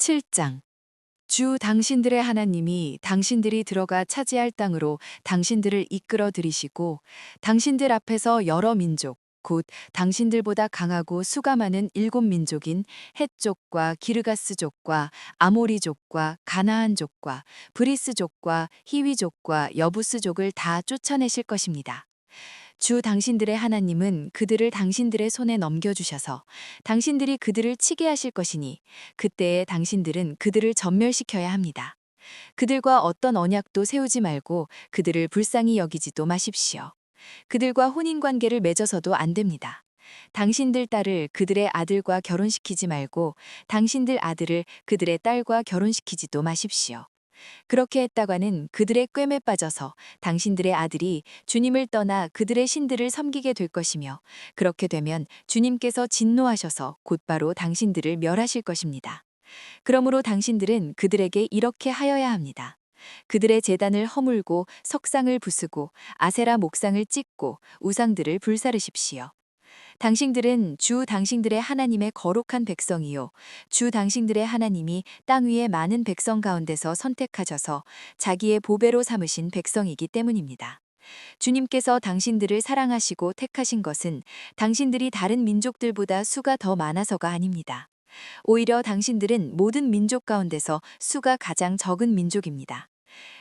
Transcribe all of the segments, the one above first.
7장. 주 당신들의 하나님이 당신들이 들어가 차지할 땅으로 당신들을 이끌어 들이시고 당신들 앞에서 여러 민족, 곧 당신들보다 강하고 수가 많은 7민족인 헷족과 기르가스족과 아모리족과 가나안족과 브리스족과 히위족과 여부스족을 다 쫓아내실 것입니다. 주 당신들의 하나님은 그들을 당신들의 손에 넘겨주셔서 당신들이 그들을 치게 하실 것이니 그때에 당신들은 그들을 전멸시켜야 합니다. 그들과 어떤 언약도 세우지 말고 그들을 불쌍히 여기지도 마십시오. 그들과 혼인관계를 맺어서도 안 됩니다. 당신들 딸을 그들의 아들과 결혼시키지 말고 당신들 아들을 그들의 딸과 결혼시키지도 마십시오. 그렇게 했다가는 그들의 꿰매 빠져서 당신들의 아들이 주님을 떠나 그들의 신들을 섬기게 될 것이며 그렇게 되면 주님께서 진노하셔서 곧바로 당신들을 멸하실 것입니다. 그러므로 당신들은 그들에게 이렇게 하여야 합니다. 그들의 제단을 허물고 석상을 부수고 아세라 목상을 찢고 우상들을 불사르십시오. 당신들은 주 당신들의 하나님의 거룩한 백성이요 주 당신들의 하나님이 땅 위의 많은 백성 가운데서 선택하셔서 자기의 보배로 삼으신 백성이기 때문입니다. 주님께서 당신들을 사랑하시고 택하신 것은 당신들이 다른 민족들보다 수가 더 많아서가 아닙니다. 오히려 당신들은 모든 민족 가운데서 수가 가장 적은 민족입니다.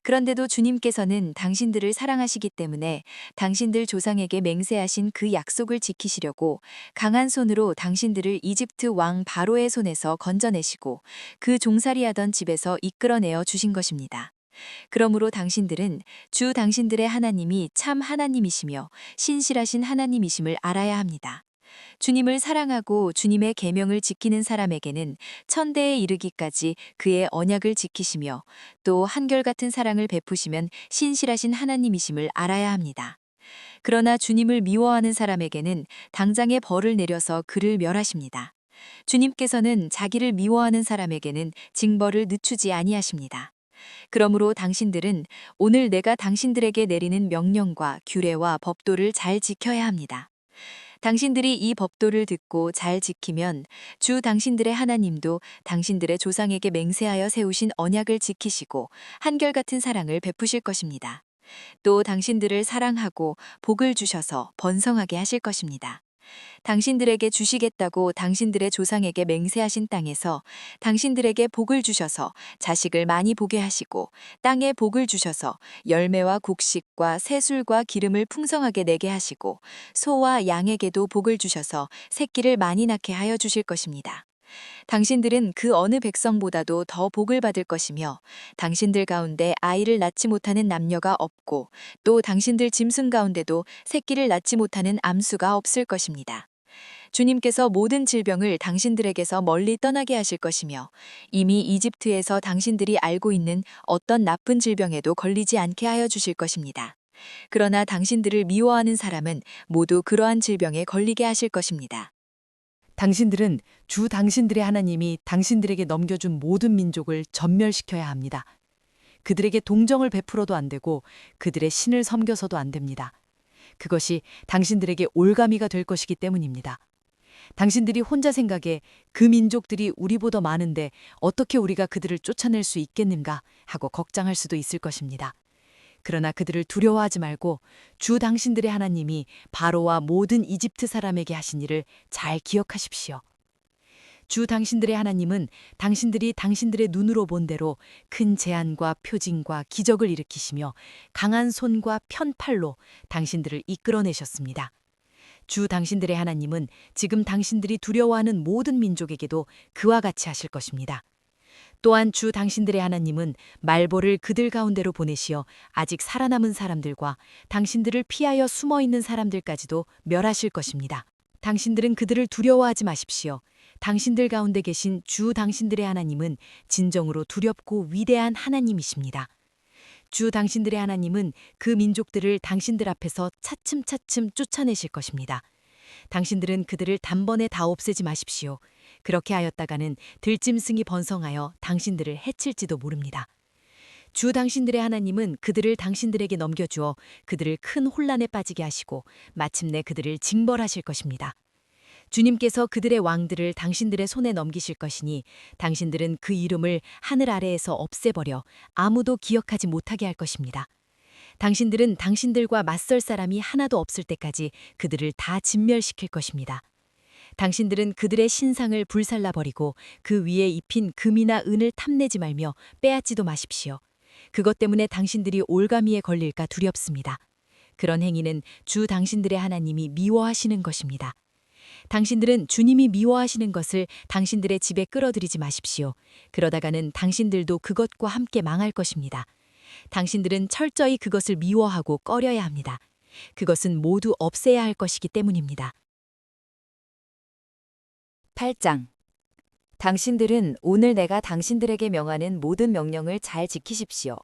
그런데도 주님께서는 당신들을 사랑하시기 때문에 당신들 조상에게 맹세하신 그 약속을 지키시려고 강한 손으로 당신들을 이집트 왕 바로의 손에서 건져내시고 그 종살이하던 집에서 이끌어내어 주신 것입니다. 그러므로 당신들은 주 당신들의 하나님이 참 하나님이시며 신실하신 하나님이심을 알아야 합니다. 주님을 사랑하고 주님의 계명을 지키는 사람에게는 천대에 이르기까지 그의 언약을 지키시며 또 한결같은 사랑을 베푸시면 신실하신 하나님이심을 알아야 합니다. 그러나 주님을 미워하는 사람에게는 당장의 벌을 내려서 그를 멸하십니다. 주님께서는 자기를 미워하는 사람에게는 징벌을 늦추지 아니하십니다. 그러므로 당신들은 오늘 내가 당신들에게 내리는 명령과 규례와 법도를 잘 지켜야 합니다. 당신들이 이 법도를 듣고 잘 지키면 주 당신들의 하나님도 당신들의 조상에게 맹세하여 세우신 언약을 지키시고 한결같은 사랑을 베푸실 것입니다. 또 당신들을 사랑하고 복을 주셔서 번성하게 하실 것입니다. 당신들에게 주시겠다고 당신들의 조상에게 맹세하신 땅에서 당신들에게 복을 주셔서 자식을 많이 보게 하시고 땅에 복을 주셔서 열매와 곡식과 새술과 기름을 풍성하게 내게 하시고 소와 양에게도 복을 주셔서 새끼를 많이 낳게 하여 주실 것입니다. 당신들은 그 어느 백성보다도 더 복을 받을 것이며 당신들 가운데 아이를 낳지 못하는 남녀가 없고 또 당신들 짐승 가운데도 새끼를 낳지 못하는 암수가 없을 것입니다. 주님께서 모든 질병을 당신들에게서 멀리 떠나게 하실 것이며 이미 이집트에서 당신들이 알고 있는 어떤 나쁜 질병에도 걸리지 않게 하여 주실 것입니다. 그러나 당신들을 미워하는 사람은 모두 그러한 질병에 걸리게 하실 것입니다. 당신들은 주 당신들의 하나님이 당신들에게 넘겨준 모든 민족을 전멸시켜야 합니다. 그들에게 동정을 베풀어도 안 되고 그들의 신을 섬겨서도 안 됩니다. 그것이 당신들에게 올가미가 될 것이기 때문입니다. 당신들이 혼자 생각에 그 민족들이 우리보다 많은데 어떻게 우리가 그들을 쫓아낼 수 있겠는가 하고 걱정할 수도 있을 것입니다. 그러나 그들을 두려워하지 말고 주 당신들의 하나님이 바로와 모든 이집트 사람에게 하신 일을 잘 기억하십시오. 주 당신들의 하나님은 당신들이 당신들의 눈으로 본 대로 큰 재앙과 표징과 기적을 일으키시며 강한 손과 편 팔로 당신들을 이끌어내셨습니다. 주 당신들의 하나님은 지금 당신들이 두려워하는 모든 민족에게도 그와 같이 하실 것입니다. 또한 주 당신들의 하나님은 말보를 그들 가운데로 보내시어 아직 살아남은 사람들과 당신들을 피하여 숨어 있는 사람들까지도 멸하실 것입니다. 당신들은 그들을 두려워하지 마십시오. 당신들 가운데 계신 주 당신들의 하나님은 진정으로 두렵고 위대한 하나님이십니다. 주 당신들의 하나님은 그 민족들을 당신들 앞에서 차츰차츰 쫓아내실 것입니다. 당신들은 그들을 단번에 다 없애지 마십시오. 그렇게 하였다가는 들짐승이 번성하여 당신들을 해칠지도 모릅니다. 주 당신들의 하나님은 그들을 당신들에게 넘겨주어 그들을 큰 혼란에 빠지게 하시고 마침내 그들을 징벌하실 것입니다. 주님께서 그들의 왕들을 당신들의 손에 넘기실 것이니 당신들은 그 이름을 하늘 아래에서 없애버려 아무도 기억하지 못하게 할 것입니다. 당신들은 당신들과 맞설 사람이 하나도 없을 때까지 그들을 다 진멸시킬 것입니다. 당신들은 그들의 신상을 불살라버리고 그 위에 입힌 금이나 은을 탐내지 말며 빼앗지도 마십시오. 그것 때문에 당신들이 올가미에 걸릴까 두렵습니다. 그런 행위는 주 당신들의 하나님이 미워하시는 것입니다. 당신들은 주님이 미워하시는 것을 당신들의 집에 끌어들이지 마십시오. 그러다가는 당신들도 그것과 함께 망할 것입니다. 당신들은 철저히 그것을 미워하고 꺼려야 합니다. 그것은 모두 없애야 할 것이기 때문입니다. 8장. 당신들은 오늘 내가 당신들에게 명하는 모든 명령을 잘 지키십시오.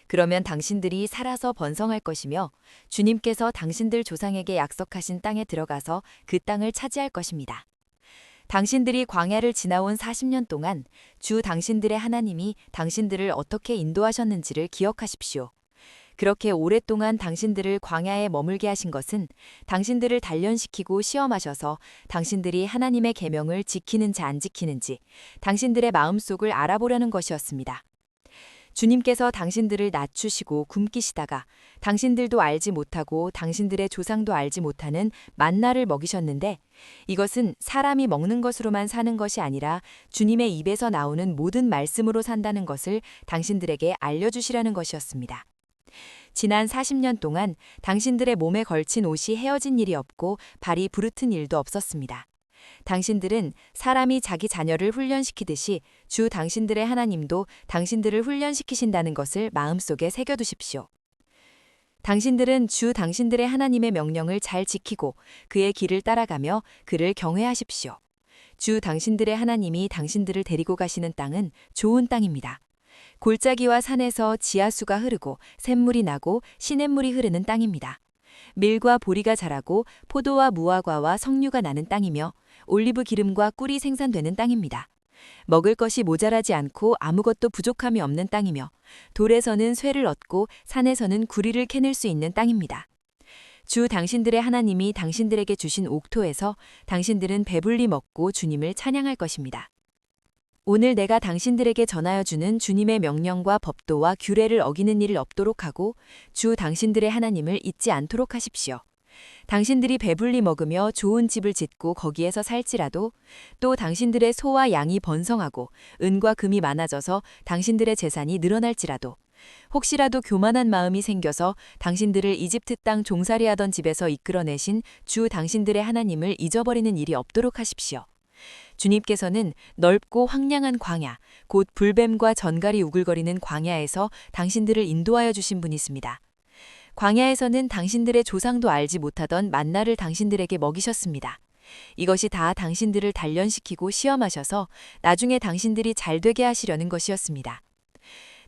그러면 당신들이 살아서 번성할 것이며 주님께서 당신들 조상에게 약속하신 땅에 들어가서 그 땅을 차지할 것입니다. 당신들이 광야를 지나온 40년 동안 주 당신들의 하나님이 당신들을 어떻게 인도하셨는지를 기억하십시오. 그렇게 오랫동안 당신들을 광야에 머물게 하신 것은 당신들을 단련시키고 시험하셔서 당신들이 하나님의 계명을 지키는지 안 지키는지 당신들의 마음속을 알아보려는 것이었습니다. 주님께서 당신들을 낮추시고 굶기시다가 당신들도 알지 못하고 당신들의 조상도 알지 못하는 만나를 먹이셨는데 이것은 사람이 먹는 것으로만 사는 것이 아니라 주님의 입에서 나오는 모든 말씀으로 산다는 것을 당신들에게 알려주시라는 것이었습니다. 지난 40년 동안 당신들의 몸에 걸친 옷이 헤어진 일이 없고 발이 부르튼 일도 없었습니다. 당신들은 사람이 자기 자녀를 훈련시키듯이 주 당신들의 하나님도 당신들을 훈련시키신다는 것을 마음속에 새겨두십시오. 당신들은 주 당신들의 하나님의 명령을 잘 지키고 그의 길을 따라가며 그를 경외하십시오. 주 당신들의 하나님이 당신들을 데리고 가시는 땅은 좋은 땅입니다. 골짜기와 산에서 지하수가 흐르고 샘물이 나고 시냇물이 흐르는 땅입니다. 밀과 보리가 자라고 포도와 무화과와 석류가 나는 땅이며 올리브 기름과 꿀이 생산되는 땅입니다. 먹을 것이 모자라지 않고 아무것도 부족함이 없는 땅이며 돌에서는 쇠를 얻고 산에서는 구리를 캐낼 수 있는 땅입니다. 주 당신들의 하나님이 당신들에게 주신 옥토에서 당신들은 배불리 먹고 주님을 찬양할 것입니다. 오늘 내가 당신들에게 전하여 주는 주님의 명령과 법도와 규례를 어기는 일을 없도록 하고 주 당신들의 하나님을 잊지 않도록 하십시오. 당신들이 배불리 먹으며 좋은 집을 짓고 거기에서 살지라도 또 당신들의 소와 양이 번성하고 은과 금이 많아져서 당신들의 재산이 늘어날지라도 혹시라도 교만한 마음이 생겨서 당신들을 이집트 땅 종살이하던 집에서 이끌어내신 주 당신들의 하나님을 잊어버리는 일이 없도록 하십시오. 주님께서는 넓고 황량한 광야, 곧 불뱀과 전갈이 우글거리는 광야에서 당신들을 인도하여 주신 분이십니다. 광야에서는 당신들의 조상도 알지 못하던 만나를 당신들에게 먹이셨습니다. 이것이 다 당신들을 단련시키고 시험하셔서 나중에 당신들이 잘되게 하시려는 것이었습니다.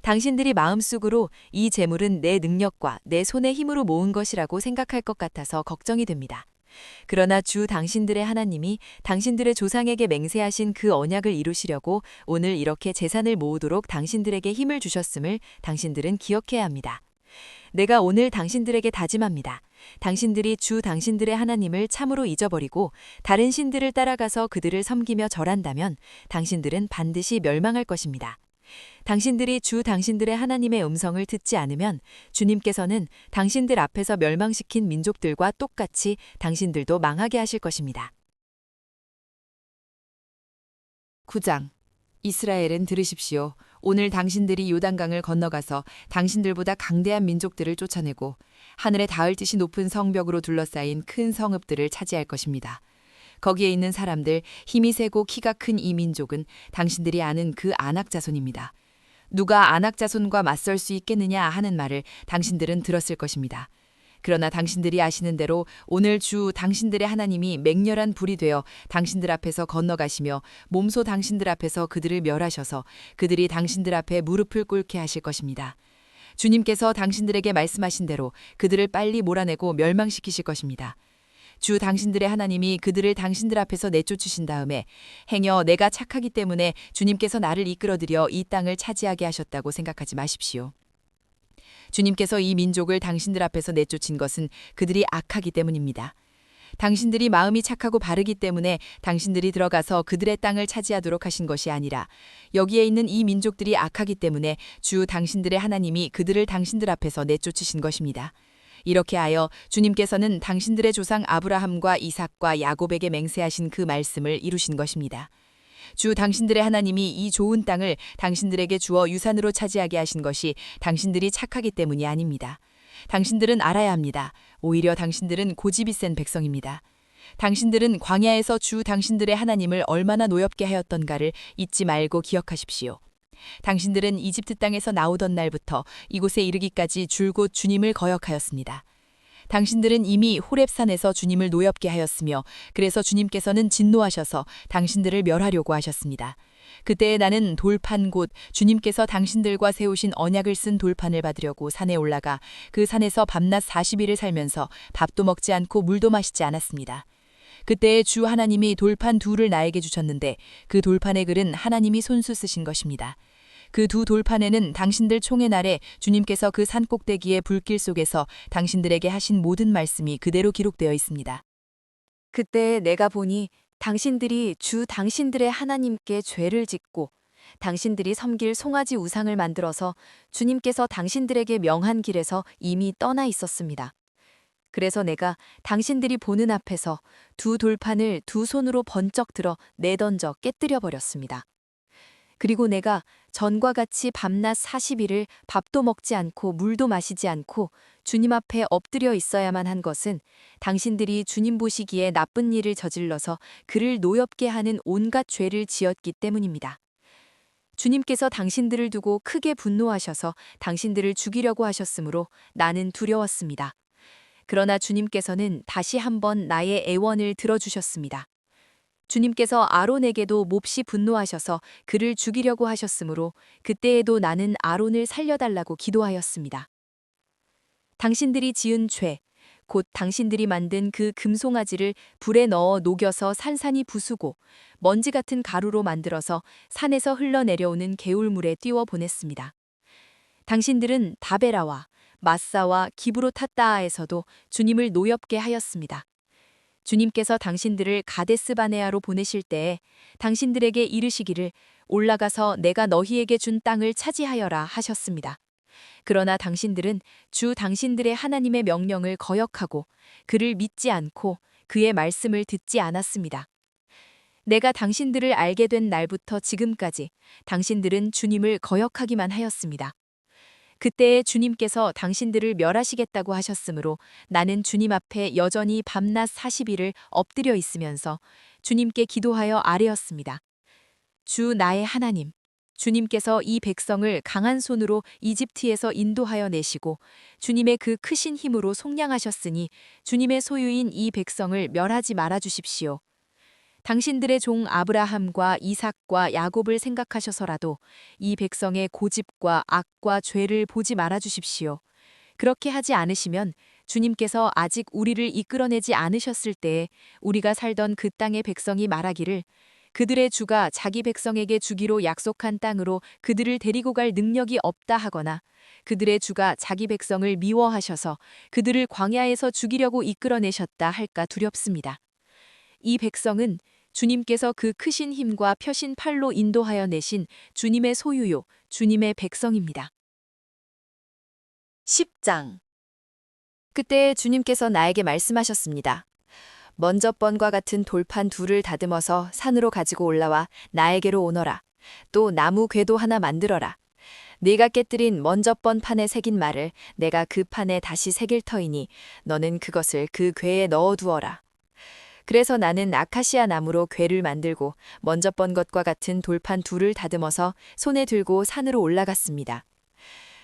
당신들이 마음속으로 이 재물은 내 능력과 내 손의 힘으로 모은 것이라고 생각할 것 같아서 걱정이 됩니다. 그러나 주 당신들의 하나님이 당신들의 조상에게 맹세하신 그 언약을 이루시려고 오늘 이렇게 재산을 모으도록 당신들에게 힘을 주셨음을 당신들은 기억해야 합니다. 내가 오늘 당신들에게 다짐합니다. 당신들이 주 당신들의 하나님을 참으로 잊어버리고 다른 신들을 따라가서 그들을 섬기며 절한다면 당신들은 반드시 멸망할 것입니다. 당신들이 주 당신들의 하나님의 음성을 듣지 않으면 주님께서는 당신들 앞에서 멸망시킨 민족들과 똑같이 당신들도 망하게 하실 것입니다. 9장. 이스라엘은 들으십시오. 오늘 당신들이 요단강을 건너가서 당신들보다 강대한 민족들을 쫓아내고 하늘에 닿을 듯이 높은 성벽으로 둘러싸인 큰 성읍들을 차지할 것입니다. 거기에 있는 사람들, 힘이 세고 키가 큰 이 민족은 당신들이 아는 그 아낙 자손입니다. 누가 아낙 자손과 맞설 수 있겠느냐 하는 말을 당신들은 들었을 것입니다. 그러나 당신들이 아시는 대로 오늘 주 당신들의 하나님이 맹렬한 불이 되어 당신들 앞에서 건너가시며 몸소 당신들 앞에서 그들을 멸하셔서 그들이 당신들 앞에 무릎을 꿇게 하실 것입니다. 주님께서 당신들에게 말씀하신 대로 그들을 빨리 몰아내고 멸망시키실 것입니다. 주 당신들의 하나님이 그들을 당신들 앞에서 내쫓으신 다음에 행여 내가 착하기 때문에 주님께서 나를 이끌어들여 이 땅을 차지하게 하셨다고 생각하지 마십시오. 주님께서 이 민족을 당신들 앞에서 내쫓은 것은 그들이 악하기 때문입니다. 당신들이 마음이 착하고 바르기 때문에 당신들이 들어가서 그들의 땅을 차지하도록 하신 것이 아니라 여기에 있는 이 민족들이 악하기 때문에 주 당신들의 하나님이 그들을 당신들 앞에서 내쫓으신 것입니다. 이렇게 하여 주님께서는 당신들의 조상 아브라함과 이삭과 야곱에게 맹세하신 그 말씀을 이루신 것입니다. 주 당신들의 하나님이 이 좋은 땅을 당신들에게 주어 유산으로 차지하게 하신 것이 당신들이 착하기 때문이 아닙니다. 당신들은 알아야 합니다. 오히려 당신들은 고집이 센 백성입니다. 당신들은 광야에서 주 당신들의 하나님을 얼마나 노엽게 하였던가를 잊지 말고 기억하십시오. 당신들은 이집트 땅에서 나오던 날부터 이곳에 이르기까지 줄곧 주님을 거역하였습니다. 당신들은 이미 호렙산에서 주님을 노엽게 하였으며 그래서 주님께서는 진노하셔서 당신들을 멸하려고 하셨습니다. 그때 나는 돌판 곧 주님께서 당신들과 세우신 언약을 쓴 돌판을 받으려고 산에 올라가 그 산에서 밤낮 40일을 살면서 밥도 먹지 않고 물도 마시지 않았습니다. 그때 주 하나님이 돌판 둘을 나에게 주셨는데 그 돌판의 글은 하나님이 손수 쓰신 것입니다. 그 두 돌판에는 당신들 총의 날에 주님께서 그 산 꼭대기의 불길 속에서 당신들에게 하신 모든 말씀이 그대로 기록되어 있습니다. 그때 내가 보니 당신들이 주 당신들의 하나님께 죄를 짓고 당신들이 섬길 송아지 우상을 만들어서 주님께서 당신들에게 명한 길에서 이미 떠나 있었습니다. 그래서 내가 당신들이 보는 앞에서 두 돌판을 두 손으로 번쩍 들어 내던져 깨뜨려 버렸습니다. 그리고 내가 전과 같이 밤낮 40일을 밥도 먹지 않고 물도 마시지 않고 주님 앞에 엎드려 있어야만 한 것은 당신들이 주님 보시기에 나쁜 일을 저질러서 그를 노엽게 하는 온갖 죄를 지었기 때문입니다. 주님께서 당신들을 두고 크게 분노하셔서 당신들을 죽이려고 하셨으므로 나는 두려웠습니다. 그러나 주님께서는 다시 한번 나의 애원을 들어주셨습니다. 주님께서 아론에게도 몹시 분노하셔서 그를 죽이려고 하셨으므로 그때에도 나는 아론을 살려달라고 기도하였습니다. 당신들이 지은 죄, 곧 당신들이 만든 그 금송아지를 불에 넣어 녹여서 산산이 부수고 먼지 같은 가루로 만들어서 산에서 흘러내려오는 개울물에 띄워 보냈습니다. 당신들은 다베라와 마사와 기브로타따아에서도 주님을 노엽게 하였습니다. 주님께서 당신들을 가데스 바네아로 보내실 때에 당신들에게 이르시기를 올라가서 내가 너희에게 준 땅을 차지하여라 하셨습니다. 그러나 당신들은 주 당신들의 하나님의 명령을 거역하고 그를 믿지 않고 그의 말씀을 듣지 않았습니다. 내가 당신들을 알게 된 날부터 지금까지 당신들은 주님을 거역하기만 하였습니다. 그때에 주님께서 당신들을 멸하시겠다고 하셨으므로 나는 주님 앞에 여전히 밤낮 40일을 엎드려 있으면서 주님께 기도하여 아뢰었습니다. 주 나의 하나님, 주님께서 이 백성을 강한 손으로 이집트에서 인도하여 내시고 주님의 그 크신 힘으로 속량하셨으니 주님의 소유인 이 백성을 멸하지 말아 주십시오. 당신들의 종 아브라함과 이삭과 야곱을 생각하셔서라도 이 백성의 고집과 악과 죄를 보지 말아 주십시오. 그렇게 하지 않으시면 주님께서 아직 우리를 이끌어내지 않으셨을 때에 우리가 살던 그 땅의 백성이 말하기를 그들의 주가 자기 백성에게 주기로 약속한 땅으로 그들을 데리고 갈 능력이 없다 하거나 그들의 주가 자기 백성을 미워하셔서 그들을 광야에서 죽이려고 이끌어내셨다 할까 두렵습니다. 이 백성은 주님께서 그 크신 힘과 펴신 팔로 인도하여 내신 주님의 소유요, 주님의 백성입니다. 10장. 그때 주님께서 나에게 말씀하셨습니다. 먼저 번과 같은 돌판 둘을 다듬어서 산으로 가지고 올라와 나에게로 오너라. 또 나무 궤도 하나 만들어라. 네가 깨뜨린 먼저 번 판에 새긴 말을 내가 그 판에 다시 새길 터이니 너는 그것을 그 궤에 넣어두어라. 그래서 나는 아카시아 나무로 궤를 만들고 먼저 번 것과 같은 돌판 둘을 다듬어서 손에 들고 산으로 올라갔습니다.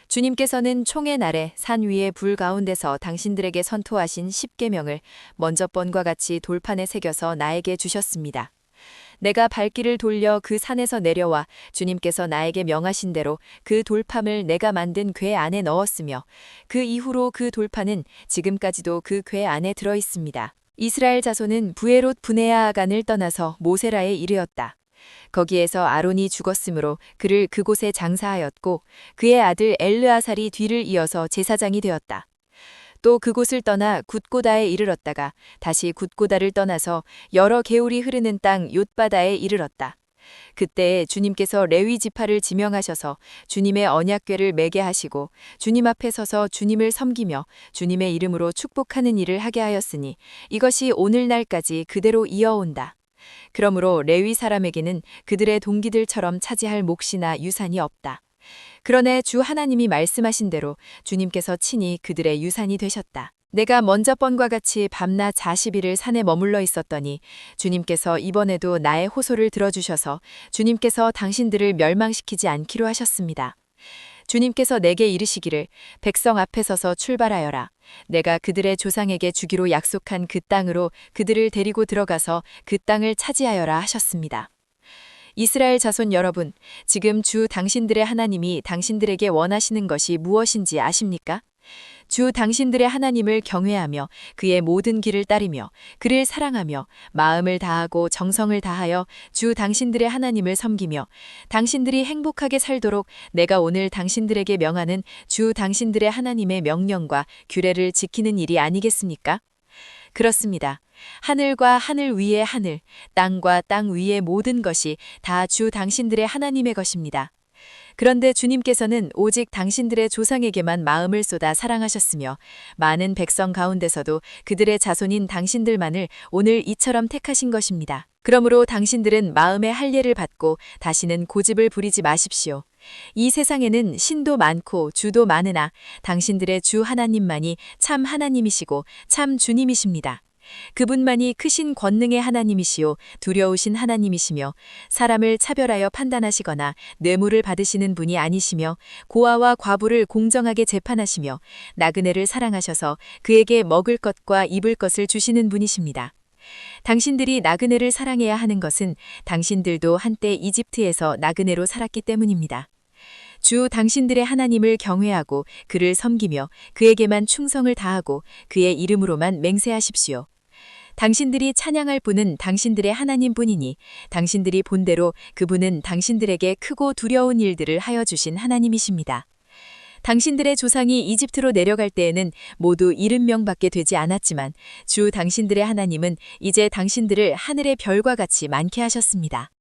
주님께서는 총의 날에 산 위에 불 가운데서 당신들에게 선포하신 십계명을 먼저 번과 같이 돌판에 새겨서 나에게 주셨습니다. 내가 발길을 돌려 그 산에서 내려와 주님께서 나에게 명하신 대로 그 돌판을 내가 만든 궤 안에 넣었으며 그 이후로 그 돌판은 지금까지도 그 궤 안에 들어 있습니다. 이스라엘 자손은 부에롯 브네아아간을 떠나서 모세라에 이르렀다. 거기에서 아론이 죽었으므로 그를 그곳에 장사하였고 그의 아들 엘르아살이 뒤를 이어서 제사장이 되었다. 또 그곳을 떠나 굿고다에 이르렀다가 다시 굿고다를 떠나서 여러 개울이 흐르는 땅 욤바다에 이르렀다. 그때 주님께서 레위 지파를 지명하셔서 주님의 언약궤를 매게 하시고 주님 앞에 서서 주님을 섬기며 주님의 이름으로 축복하는 일을 하게 하였으니 이것이 오늘날까지 그대로 이어온다. 그러므로 레위 사람에게는 그들의 동기들처럼 차지할 몫이나 유산이 없다. 그러나 주 하나님이 말씀하신 대로 주님께서 친히 그들의 유산이 되셨다. 내가 먼저 번과 같이 밤낮 40일을 산에 머물러 있었더니 주님께서 이번에도 나의 호소를 들어주셔서 주님께서 당신들을 멸망시키지 않기로 하셨습니다. 주님께서 내게 이르시기를 백성 앞에 서서 출발하여라. 내가 그들의 조상에게 주기로 약속한 그 땅으로 그들을 데리고 들어가서 그 땅을 차지하여라 하셨습니다. 이스라엘 자손 여러분, 지금 주 당신들의 하나님이 당신들에게 원하시는 것이 무엇인지 아십니까? 주 당신들의 하나님을 경외하며 그의 모든 길을 따르며 그를 사랑하며 마음을 다하고 정성을 다하여 주 당신들의 하나님을 섬기며 당신들이 행복하게 살도록 내가 오늘 당신들에게 명하는 주 당신들의 하나님의 명령과 규례를 지키는 일이 아니겠습니까? 그렇습니다. 하늘과 하늘 위의 하늘, 땅과 땅 위의 모든 것이 다 주 당신들의 하나님의 것입니다. 그런데 주님께서는 오직 당신들의 조상에게만 마음을 쏟아 사랑하셨으며 많은 백성 가운데서도 그들의 자손인 당신들만을 오늘 이처럼 택하신 것입니다. 그러므로 당신들은 마음의 할례를 받고 다시는 고집을 부리지 마십시오. 이 세상에는 신도 많고 주도 많으나 당신들의 주 하나님만이 참 하나님이시고 참 주님이십니다. 그분만이 크신 권능의 하나님이시요 두려우신 하나님이시며 사람을 차별하여 판단하시거나 뇌물을 받으시는 분이 아니시며 고아와 과부를 공정하게 재판하시며 나그네를 사랑하셔서 그에게 먹을 것과 입을 것을 주시는 분이십니다. 당신들이 나그네를 사랑해야 하는 것은 당신들도 한때 이집트에서 나그네로 살았기 때문입니다. 주 당신들의 하나님을 경외하고 그를 섬기며 그에게만 충성을 다하고 그의 이름으로만 맹세하십시오. 당신들이 찬양할 분은 당신들의 하나님뿐이니 당신들이 본대로 그분은 당신들에게 크고 두려운 일들을 하여 주신 하나님이십니다. 당신들의 조상이 이집트로 내려갈 때에는 모두 70명밖에 되지 않았지만 주 당신들의 하나님은 이제 당신들을 하늘의 별과 같이 많게 하셨습니다.